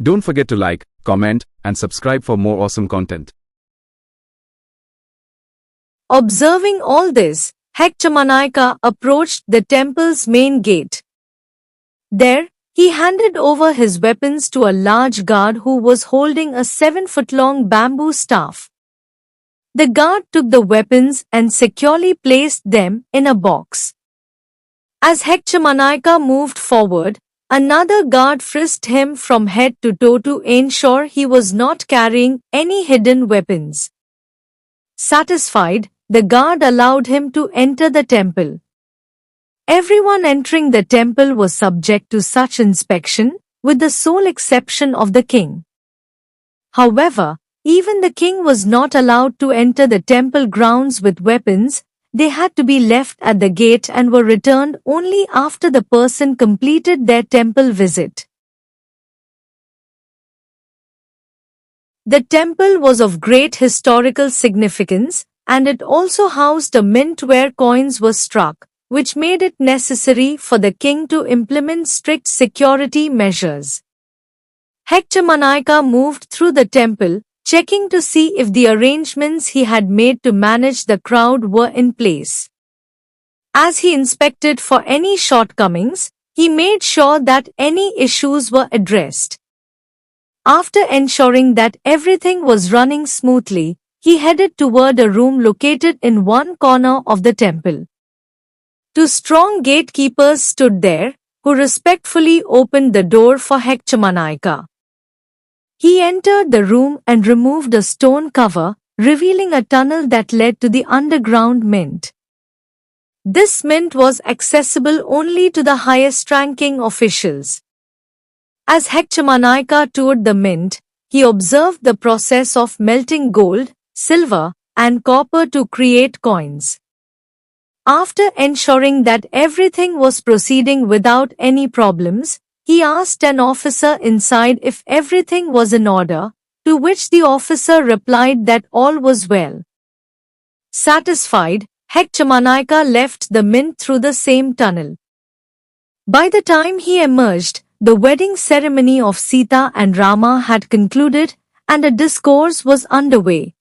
Don't forget to like, comment, and subscribe for more awesome content. Observing all this, Hecchamanayaka approached the temple's main gate. There, he handed over his weapons to a large guard who was holding a 7-foot-long bamboo staff. The guard took the weapons and securely placed them in a box. As Hecchamanayaka moved forward, another guard frisked him from head to toe to ensure he was not carrying any hidden weapons. Satisfied, the guard allowed him to enter the temple. Everyone entering the temple was subject to such inspection, with the sole exception of the king. However, even the king was not allowed to enter the temple grounds with weapons. They had to be left at the gate and were returned only after the person completed their temple visit. The temple was of great historical significance, and it also housed a mint where coins were struck, which made it necessary for the king to implement strict security measures. Hecchamanayaka moved through the temple, checking to see if the arrangements he had made to manage the crowd were in place. As he inspected for any shortcomings, he made sure that any issues were addressed. After ensuring that everything was running smoothly, he headed toward a room located in one corner of the temple. 2 strong gatekeepers stood there, who respectfully opened the door for Hecchamanayaka. He entered the room and removed a stone cover, revealing a tunnel that led to the underground mint. This mint was accessible only to the highest-ranking officials. As Hecchamanayaka toured the mint, he observed the process of melting gold, silver, and copper to create coins. After ensuring that everything was proceeding without any problems, he asked an officer inside if everything was in order, to which the officer replied that all was well. Satisfied, Hecchamanayaka left the mint through the same tunnel. By the time he emerged, the wedding ceremony of Sita and Rama had concluded, and a discourse was underway.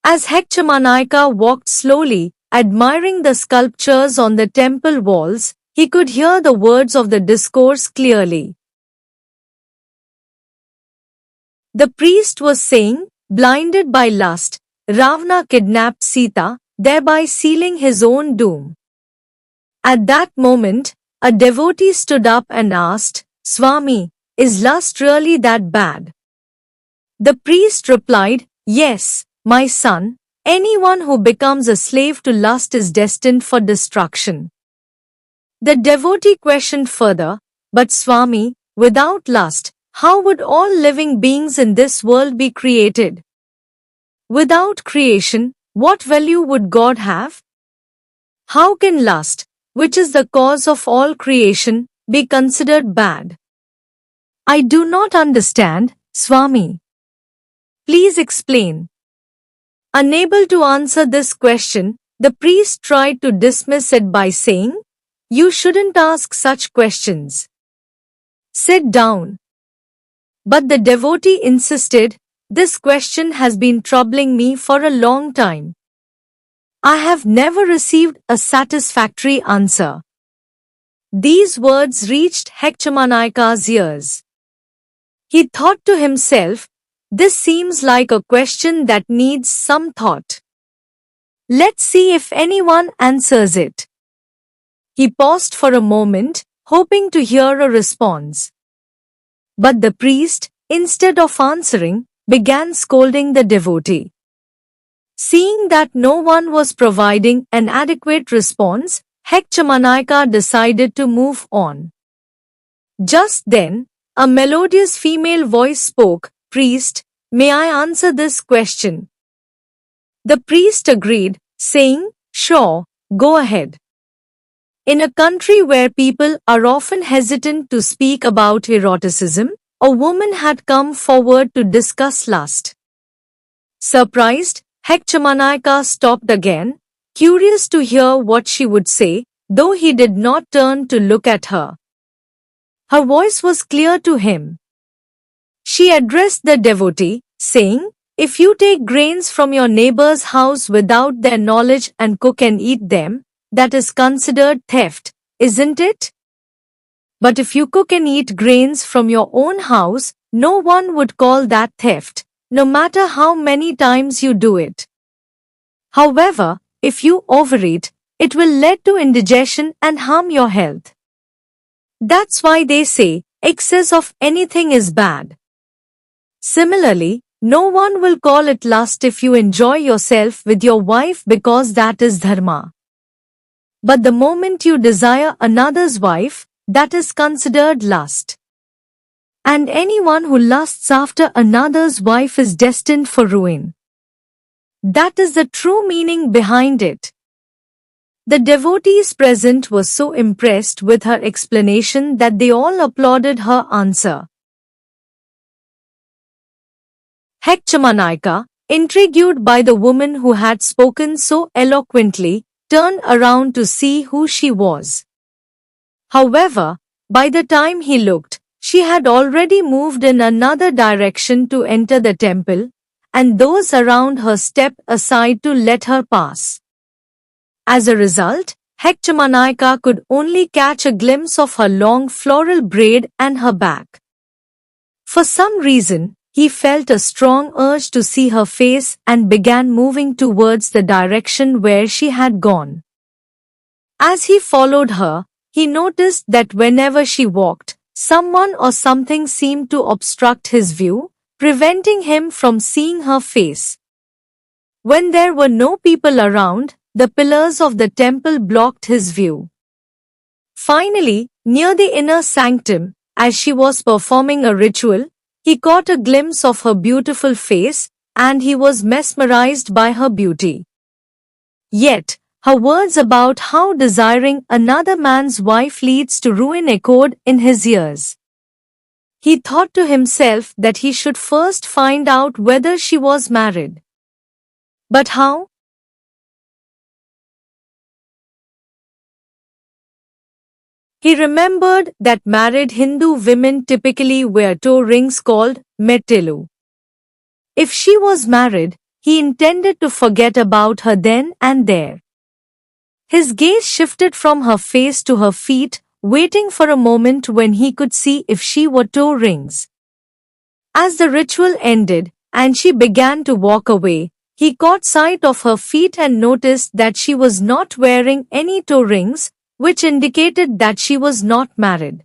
As Hecchamanayaka walked slowly, admiring the sculptures on the temple walls, he could hear the words of the discourse clearly. The priest was saying, blinded by lust, Ravana kidnapped Sita, thereby sealing his own doom. At that moment, a devotee stood up and asked, Swami, is lust really that bad? The priest replied, Yes, my son, anyone who becomes a slave to lust is destined for destruction. The devotee questioned further, but Swami, without lust, how would all living beings in this world be created? Without creation, what value would God have? How can lust, which is the cause of all creation, be considered bad? I do not understand, Swami. Please explain. Unable to answer this question, the priest tried to dismiss it by saying, You shouldn't ask such questions. Sit down. But the devotee insisted, This question has been troubling me for a long time. I have never received a satisfactory answer. These words reached Hecchamanayaka's ears. He thought to himself, This seems like a question that needs some thought. Let's see if anyone answers it. He paused for a moment, hoping to hear a response. But the priest, instead of answering, began scolding the devotee. Seeing that no one was providing an adequate response, Hecchamanayaka decided to move on. Just then, a melodious female voice spoke, Priest, may I answer this question? The priest agreed, saying, Sure, go ahead. In a country where people are often hesitant to speak about eroticism, a woman had come forward to discuss lust. Surprised, Hecchamanayaka stopped again, curious to hear what she would say, though he did not turn to look at her. Her voice was clear to him. She addressed the devotee, saying, "If you take grains from your neighbor's house without their knowledge and cook and eat them, that is considered theft, isn't it? But if you cook and eat grains from your own house, no one would call that theft, no matter how many times you do it. However, if you overeat, it will lead to indigestion and harm your health. That's why they say, excess of anything is bad. Similarly, no one will call it lust if you enjoy yourself with your wife because that is dharma. But the moment you desire another's wife, that is considered lust. And anyone who lusts after another's wife is destined for ruin. That is the true meaning behind it." The devotees present were so impressed with her explanation that they all applauded her answer. Hechamanaika, intrigued by the woman who had spoken so eloquently, turned around to see who she was. However, by the time he looked, she had already moved in another direction to enter the temple, and those around her stepped aside to let her pass. As a result, Hechamanaika could only catch a glimpse of her long floral braid and her back. For some reason, he felt a strong urge to see her face and began moving towards the direction where she had gone. As he followed her, he noticed that whenever she walked, someone or something seemed to obstruct his view, preventing him from seeing her face. When there were no people around, the pillars of the temple blocked his view. Finally, near the inner sanctum, as she was performing a ritual, he caught a glimpse of her beautiful face, and he was mesmerized by her beauty. Yet, her words about how desiring another man's wife leads to ruin echoed in his ears. He thought to himself that he should first find out whether she was married. But how? He remembered that married Hindu women typically wear toe rings called metelu. If she was married, he intended to forget about her then and there. His gaze shifted from her face to her feet, waiting for a moment when he could see if she wore toe rings. As the ritual ended, and she began to walk away, he caught sight of her feet and noticed that she was not wearing any toe rings, which indicated that she was not married.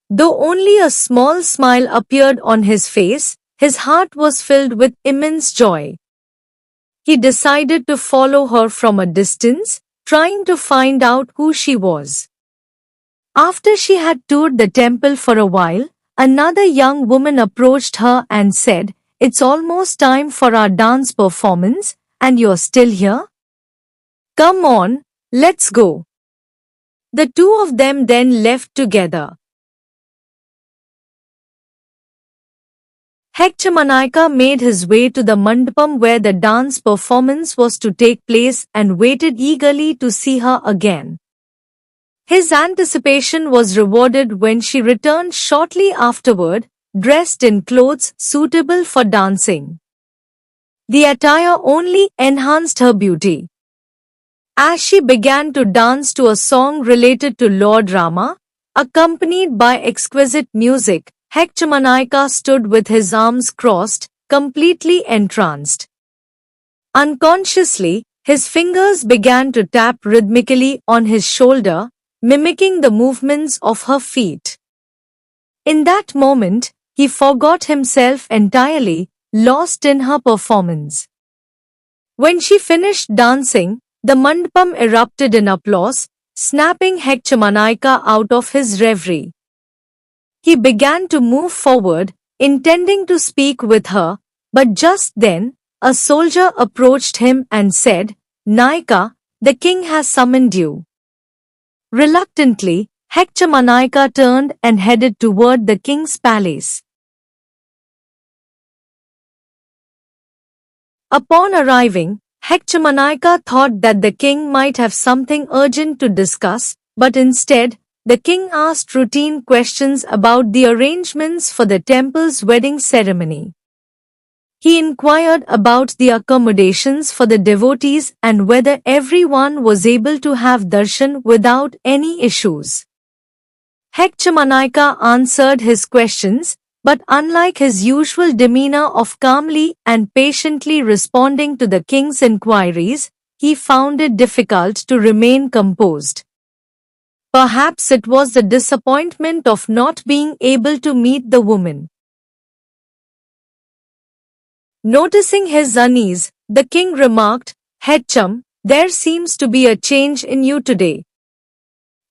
Though only a small smile appeared on his face, his heart was filled with immense joy. He decided to follow her from a distance, trying to find out who she was. After she had toured the temple for a while, another young woman approached her and said, "It's almost time for our dance performance, and you're still here? Come on, let's go." The two of them then left together. Hechamanaika made his way to the mandapam where the dance performance was to take place and waited eagerly to see her again. His anticipation was rewarded when she returned shortly afterward, dressed in clothes suitable for dancing. The attire only enhanced her beauty. As she began to dance to a song related to Lord Rama, accompanied by exquisite music, Hechamanaika stood with his arms crossed, completely entranced. Unconsciously, his fingers began to tap rhythmically on his shoulder, mimicking the movements of her feet. In that moment, he forgot himself entirely, lost in her performance. When she finished dancing, the mandapam erupted in applause, snapping Hechamanaika out of his reverie. He began to move forward, intending to speak with her, but just then, a soldier approached him and said, "Naika, the king has summoned you." Reluctantly, Hechamanaika turned and headed toward the king's palace. Upon arriving, Hechamanaika thought that the king might have something urgent to discuss, but instead, the king asked routine questions about the arrangements for the temple's wedding ceremony. He inquired about the accommodations for the devotees and whether everyone was able to have darshan without any issues. Hekchamanika answered his questions, but unlike his usual demeanor of calmly and patiently responding to the king's inquiries, he found it difficult to remain composed. Perhaps it was the disappointment of not being able to meet the woman. Noticing his unease, the king remarked, "Hecham, there seems to be a change in you today.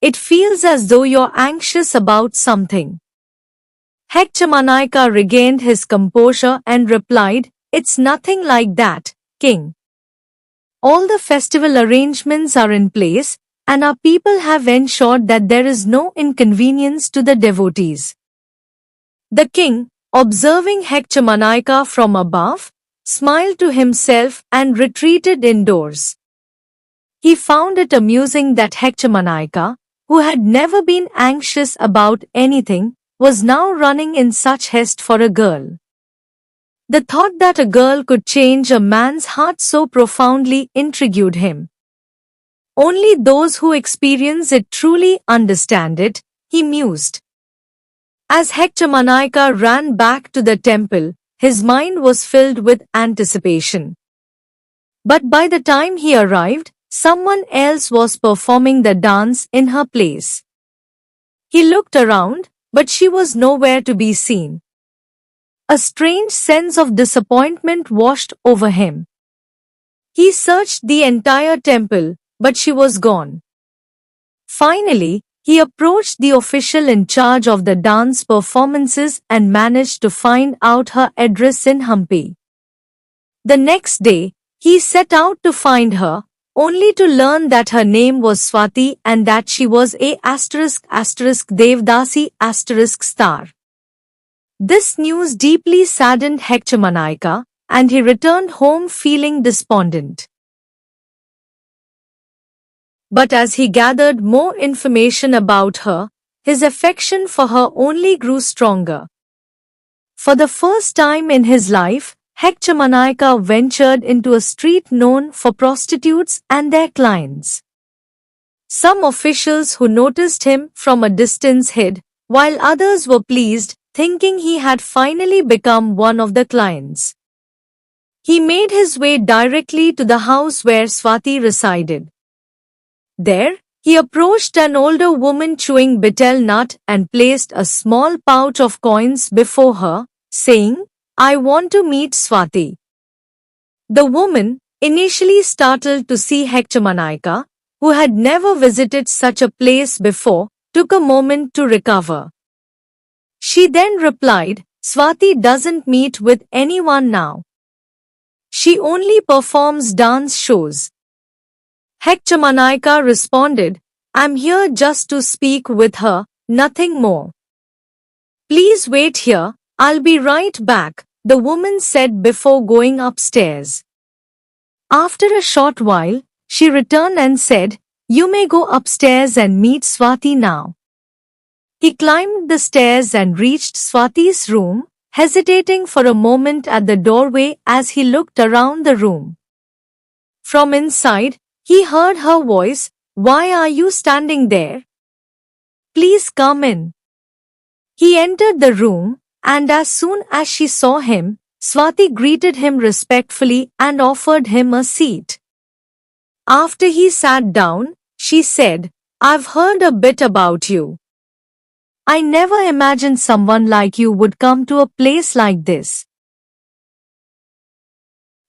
It feels as though you're anxious about something." Hekchamanika regained his composure and replied, "It's nothing like that, king. All the festival arrangements are in place, and our people have ensured that there is no inconvenience to the devotees." The king, observing Hekchamanika from above, smiled to himself and retreated indoors. He found it amusing that Hekchamanika, who had never been anxious about anything, was now running in such haste for a girl. The thought that a girl could change a man's heart so profoundly intrigued him. Only those who experience it truly understand it, he mused. As Hekchamanika ran back to the temple, his mind was filled with anticipation. But by the time he arrived, someone else was performing the dance in her place. He looked around, but she was nowhere to be seen. A strange sense of disappointment washed over him. He searched the entire temple, but she was gone. Finally, he approached the official in charge of the dance performances and managed to find out her address in Hampi. The next day, he set out to find her, only to learn that her name was Swati and that she was a Devdasi star. This news deeply saddened Hekchamanika, and he returned home feeling despondent. But as he gathered more information about her, his affection for her only grew stronger. For the first time in his life, Hekchamanika ventured into a street known for prostitutes and their clients. Some officials who noticed him from a distance hid, while others were pleased, thinking he had finally become one of the clients. He made his way directly to the house where Swati resided. There, he approached an older woman chewing betel nut and placed a small pouch of coins before her, saying, "I want to meet Swati." The woman, initially startled to see Hekchamanika, who had never visited such a place before, took a moment to recover. She then replied, "Swati doesn't meet with anyone now. She only performs dance shows." Hekchamanika responded, "I'm here just to speak with her, nothing more." "Please wait here, I'll be right back," the woman said before going upstairs. After a short while, she returned and said, "You may go upstairs and meet Swati now." He climbed the stairs and reached Swati's room, hesitating for a moment at the doorway as he looked around the room. From inside, he heard her voice, "Why are you standing there? Please come in." He entered the room, and as soon as she saw him, Swati greeted him respectfully and offered him a seat. After he sat down, she said, "I've heard a bit about you. I never imagined someone like you would come to a place like this."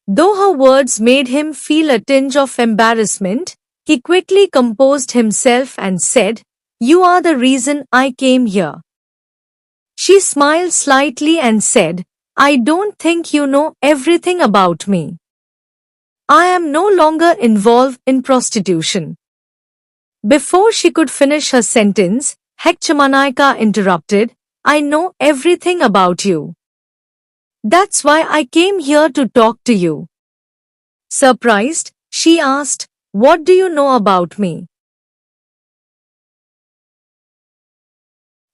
Though her words made him feel a tinge of embarrassment, he quickly composed himself and said, "You are the reason I came here." She smiled slightly and said, "I don't think you know everything about me. I am no longer involved in prostitution." Before she could finish her sentence, Hekchamanika interrupted, "I know everything about you. That's why I came here to talk to you." Surprised, she asked, "What do you know about me?"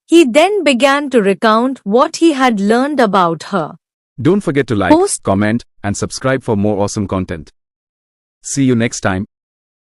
He then began to recount what he had learned about her. Don't forget to like, Post- comment, and subscribe for more awesome content. See you next time.